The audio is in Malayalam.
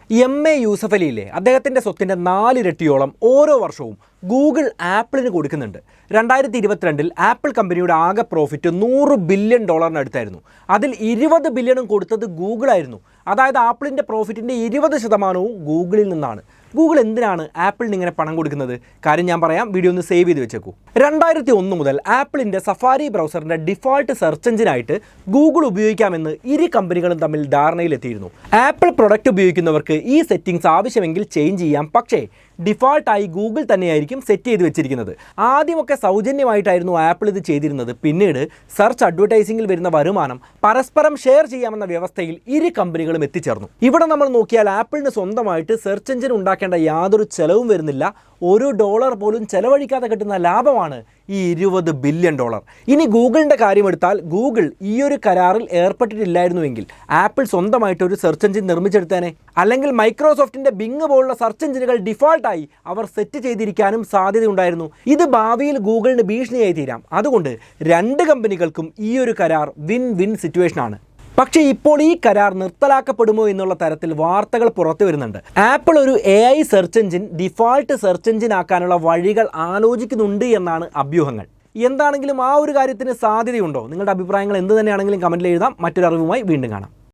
എം.എ. യൂസഫ് അലിയില്ലേ, അദ്ദേഹത്തിൻ്റെ സ്വത്തിൻ്റെ 4 ഇരട്ടിയോളം ഓരോ വർഷവും ഗൂഗിൾ ആപ്പിളിന് കൊടുക്കുന്നുണ്ട്. 2022 ആപ്പിൾ കമ്പനിയുടെ ആകെ പ്രോഫിറ്റ് $100 ബില്യൺ അടുത്തായിരുന്നു. അതിൽ 20 ബില്യണും കൊടുത്തത് ഗൂഗിളായിരുന്നു. അതായത് ആപ്പിളിൻ്റെ പ്രോഫിറ്റിൻ്റെ 20% ഗൂഗിളിൽ നിന്നാണ്. ഗൂഗിൾ എന്തിനാണ് ആപ്പിളിന് ഇങ്ങനെ പണം കൊടുക്കുന്നത്? കാര്യം ഞാൻ പറയാം, വീഡിയോ ഒന്ന് സേവ് ചെയ്ത് വെച്ചേക്കൂ. 2001 മുതൽ ആപ്പിളിൻ്റെ സഫാരി ബ്രൗസറിൻ്റെ ഡിഫോൾട്ട് സെർച്ച് എഞ്ചിനായിട്ട് ഗൂഗിൾ ഉപയോഗിക്കാമെന്ന് ഇരു കമ്പനികളും തമ്മിൽ ധാരണയിലെത്തിയിരുന്നു. ആപ്പിൾ പ്രൊഡക്റ്റ് ഉപയോഗിക്കുന്നവർക്ക് ഈ സെറ്റിംഗ്സ് ആവശ്യമെങ്കിൽ ചേഞ്ച് ചെയ്യാം, പക്ഷേ ഡിഫോൾട്ടായി ഗൂഗിൾ തന്നെയായിരിക്കും സെറ്റ് ചെയ്ത് വെച്ചിരിക്കുന്നത്. ആദ്യമൊക്കെ സൗജന്യമായിട്ടായിരുന്നു ആപ്പിൾ ഇത് ചെയ്തിരുന്നത്. പിന്നീട് സെർച്ച് അഡ്വർടൈസിംഗിൽ വരുന്ന വരുമാനം പരസ്പരം ഷെയർ ചെയ്യാമെന്ന വ്യവസ്ഥയിൽ ഇരു കമ്പനികളും എത്തിച്ചേർന്നു. ഇവിടെ നമ്മൾ നോക്കിയാൽ ആപ്പിളിന് സ്വന്തമായിട്ട് സെർച്ച് എഞ്ചിൻ ഉണ്ടാക്കേണ്ട യാതൊരു ചെലവും വരുന്നില്ല. $1 പോലും ചെലവഴിക്കാതെ കിട്ടുന്ന ലാഭമാണ് ഈ $20 ബില്യൺ. ഇനി ഗൂഗിളിൻ്റെ കാര്യമെടുത്താൽ, ഗൂഗിൾ ഈ ഒരു കരാറിൽ ഏർപ്പെട്ടിട്ടില്ലായിരുന്നുവെങ്കിൽ ആപ്പിൾ സ്വന്തമായിട്ട് ഒരു സെർച്ച് എഞ്ചിൻ നിർമ്മിച്ചെടുത്തേനെ. അല്ലെങ്കിൽ മൈക്രോസോഫ്റ്റിൻ്റെ ബിങ് പോലുള്ള സെർച്ച് എഞ്ചിനുകൾ ഡിഫോൾട്ടായി അവർ സെറ്റ് ചെയ്തിരിക്കാനും സാധ്യതയുണ്ടായിരുന്നു. ഇത് ഭാവിയിൽ ഗൂഗിളിന് ഭീഷണിയായി തീരാം. അതുകൊണ്ട് രണ്ട് കമ്പനികൾക്കും ഈ ഒരു കരാർ വിൻ വിൻ സിറ്റുവേഷനാണ്. പക്ഷേ ഇപ്പോൾ ഈ കരാർ നിർത്തലാക്കപ്പെടുമോ എന്നുള്ള തരത്തിൽ വാർത്തകൾ പുറത്തു വരുന്നുണ്ട്. ആപ്പിൾ ഒരു AI search engine default search engine ആക്കാനുള്ള വഴികൾ ആലോചിക്കുന്നുണ്ട് എന്നാണ് അഭ്യൂഹങ്ങൾ. എന്താണെങ്കിലും ആ ഒരു കാര്യത്തിന് സാധ്യതയുണ്ടോ? നിങ്ങളുടെ അഭിപ്രായങ്ങൾ എന്ത് തന്നെയാണെങ്കിലും കമൻറ്റിൽ എഴുതാം. മറ്റൊരു അറിവുമായി വീണ്ടും കാണാം.